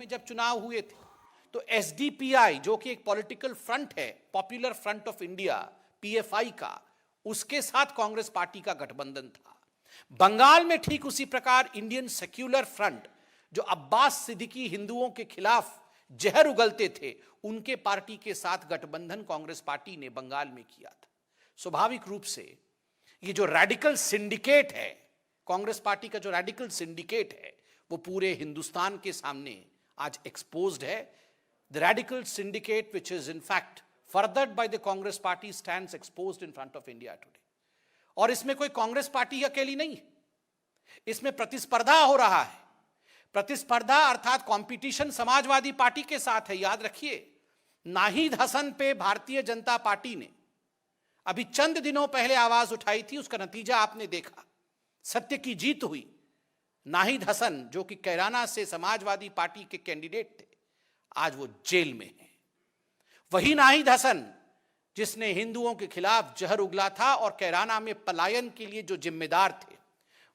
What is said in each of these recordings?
में जब चुनाव हुए थे तो एसडीपीआई जो कि एक पॉलिटिकल फ्रंट है, popular front of India PFI का, उसके साथ कांग्रेस पार्टी का गठबंधन था। बंगाल में ठीक उसी प्रकार इंडियन सेक्युलर फ्रंट जो अब्बास सिद्दीकी हिंदुओं के खिलाफ जहर उगलते थे, उनके पार्टी के साथ गठबंधन कांग्रेस पार्टी ने बंगाल में किया था। स्वाभाविक रूप से ये जो रैडिकल सिंडिकेट है, कांग्रेस पार्टी का जो रैडिकल सिंडिकेट है, वो पूरे हिंदुस्तान के सामने आज एक्सपोज्ड है। The radical syndicate which is in fact furthered by the Congress party stands exposed in front of India Today. और इसमें कोई कांग्रेस पार्टी अकेली नहीं है, इसमें प्रतिस्पर्धा हो रहा है। प्रतिस्पर्धा अर्थात कंपटीशन समाजवादी पार्टी के साथ है। याद रखिए, नाहिद हसन पे भारतीय जनता पार्टी ने अभी चंद दिनों पहले आवाज उठाई थी, उसका नतीजा आपने देखा, सत्य की जीत हुई। नाहिद हसन जो कि कैराना से समाजवादी पार्टी के कैंडिडेट थे, आज वो जेल में हैं। वही नाहिद हसन जिसने हिंदुओं के खिलाफ जहर उगला था और कैराना में पलायन के लिए जो जिम्मेदार थे,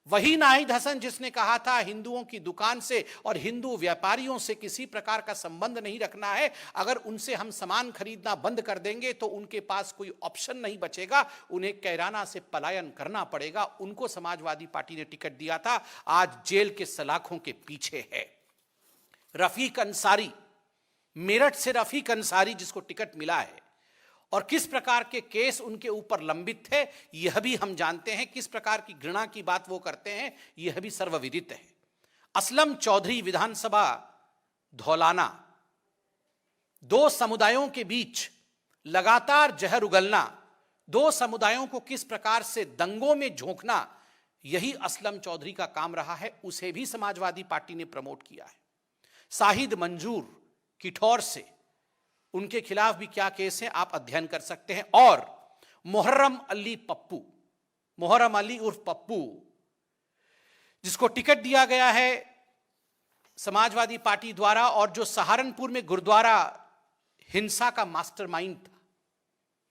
वही नाहिद हसन जिसने कहा था हिंदुओं की दुकान से और हिंदू व्यापारियों से किसी प्रकार का संबंध नहीं रखना है, अगर उनसे हम सामान खरीदना बंद कर देंगे तो उनके पास कोई ऑप्शन नहीं बचेगा, उन्हें कैराना से पलायन करना पड़ेगा। उनको समाजवादी पार्टी ने टिकट दिया था, आज जेल के सलाखों के पीछे है। रफीक अंसारी, मेरठ से रफीक अंसारी जिसको टिकट मिला है और किस प्रकार के केस उनके ऊपर लंबित थे यह भी हम जानते हैं, किस प्रकार की घृणा की बात वो करते हैं यह भी सर्वविदित है। असलम चौधरी विधानसभा धौलाना, दो समुदायों के बीच लगातार जहर उगलना, दो समुदायों को किस प्रकार से दंगों में झोंकना, यही असलम चौधरी का काम रहा है। उसे भी समाजवादी पार्टी ने प्रमोट किया है। साहिद मंजूर किठौर से, उनके खिलाफ भी क्या केस है आप अध्ययन कर सकते हैं। और मुहर्रम अली पप्पू, मुहर्रम अली उर्फ पप्पू, जिसको टिकट दिया गया है समाजवादी पार्टी द्वारा और जो सहारनपुर में गुरुद्वारा हिंसा का मास्टरमाइंड था,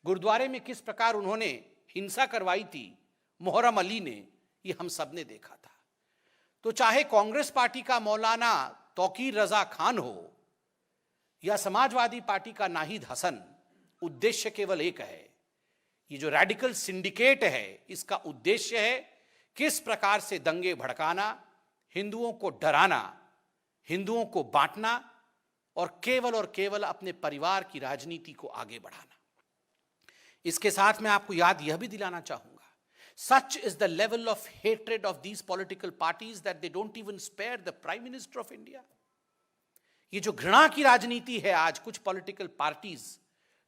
गुरुद्वारे में किस प्रकार उन्होंने हिंसा करवाई थी मुहर्रम अली ने, ये हम सब ने देखा था। तो चाहे कांग्रेस पार्टी का मौलाना तौकीर रजा खान हो या समाजवादी पार्टी का नाहिद हसन, उद्देश्य केवल एक है। ये जो रैडिकल सिंडिकेट है, इसका उद्देश्य है किस प्रकार से दंगे भड़काना, हिंदुओं को डराना, हिंदुओं को बांटना और केवल अपने परिवार की राजनीति को आगे बढ़ाना। इसके साथ मैं आपको याद यह भी दिलाना चाहूंगा, such is the level of hatred of these political parties that they don't even spare the prime minister of India. ये जो घृणा की राजनीति है, आज कुछ पॉलिटिकल पार्टीज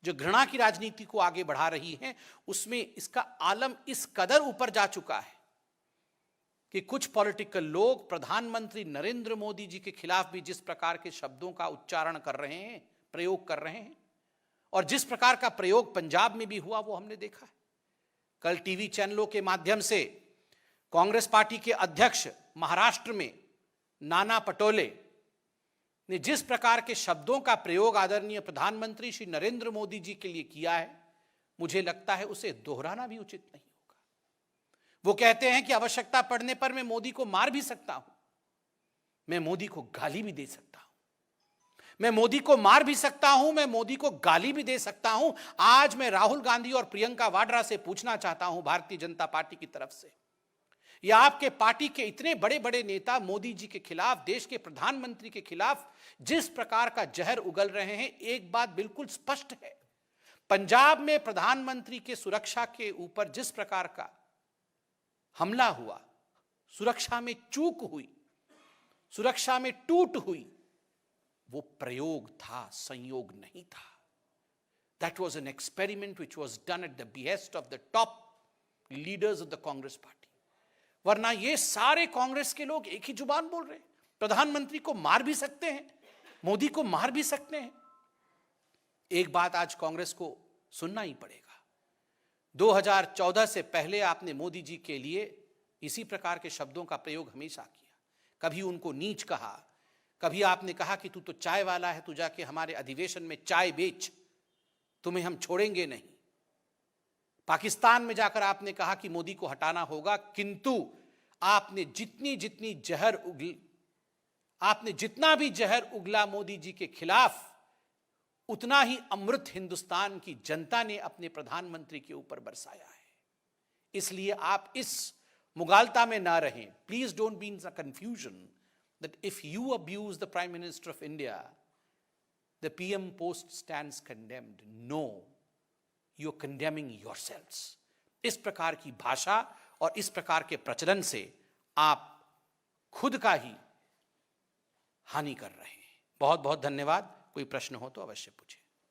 जो घृणा की राजनीति को आगे बढ़ा रही हैं, उसमें इसका आलम इस कदर ऊपर जा चुका है कि कुछ पॉलिटिकल लोग प्रधानमंत्री नरेंद्र मोदी जी के खिलाफ भी जिस प्रकार के शब्दों का उच्चारण कर रहे हैं, प्रयोग कर रहे हैं, और जिस प्रकार का प्रयोग पंजाब में भी हुआ वो हमने देखा है। कल टीवी चैनलों के माध्यम से कांग्रेस पार्टी के अध्यक्ष महाराष्ट्र में नाना पटोले ने जिस प्रकार के शब्दों का प्रयोग आदरणीय प्रधानमंत्री श्री नरेंद्र मोदी जी के लिए किया है, मुझे लगता है उसे दोहराना भी उचित नहीं होगा। वो कहते हैं कि आवश्यकता पड़ने पर मैं मोदी को मार भी सकता हूं, मैं मोदी को गाली भी दे सकता हूं, मैं मोदी को मार भी सकता हूं, मैं मोदी को गाली भी दे सकता हूं। आज मैं राहुल गांधी और प्रियंका वाड्रा से पूछना चाहता हूं, भारतीय जनता पार्टी की तरफ से, या आपके पार्टी के इतने बड़े बड़े नेता मोदी जी के खिलाफ, देश के प्रधानमंत्री के खिलाफ जिस प्रकार का जहर उगल रहे हैं, एक बात बिल्कुल स्पष्ट है, पंजाब में प्रधानमंत्री के सुरक्षा के ऊपर जिस प्रकार का हमला हुआ, सुरक्षा में चूक हुई, सुरक्षा में टूट हुई, वो प्रयोग था, संयोग नहीं था। That was an experiment which was done at the behest of the top leaders of the Congress party. वरना ये सारे कांग्रेस के लोग एक ही जुबान बोल रहे हैं, प्रधानमंत्री को मार भी सकते हैं, मोदी को मार भी सकते हैं। एक बात आज कांग्रेस को सुनना ही पड़ेगा, 2014 से पहले आपने मोदी जी के लिए इसी प्रकार के शब्दों का प्रयोग हमेशा किया। कभी उनको नीच कहा, कभी आपने कहा कि तू तो चाय वाला है, तू जाके हमारे अधिवेशन में चाय बेच, तुम्हें हम छोड़ेंगे नहीं। पाकिस्तान में जाकर आपने कहा कि मोदी को हटाना होगा, किंतु आपने जितनी जितनी जहर आपने जितना भी जहर उगला मोदी जी के खिलाफ, उतना ही अमृत हिंदुस्तान की जनता ने अपने प्रधानमंत्री के ऊपर बरसाया है। इसलिए आप इस मुगालता में ना रहें। Please don't be in confusion that if you abuse the prime minister of India, the PM post stands condemned. No, you are condemning yourselves. इस प्रकार की भाषा और इस प्रकार के प्रचलन से आप खुद का ही हानि कर रहे हैं। बहुत बहुत धन्यवाद। कोई प्रश्न हो तो अवश्य पूछें।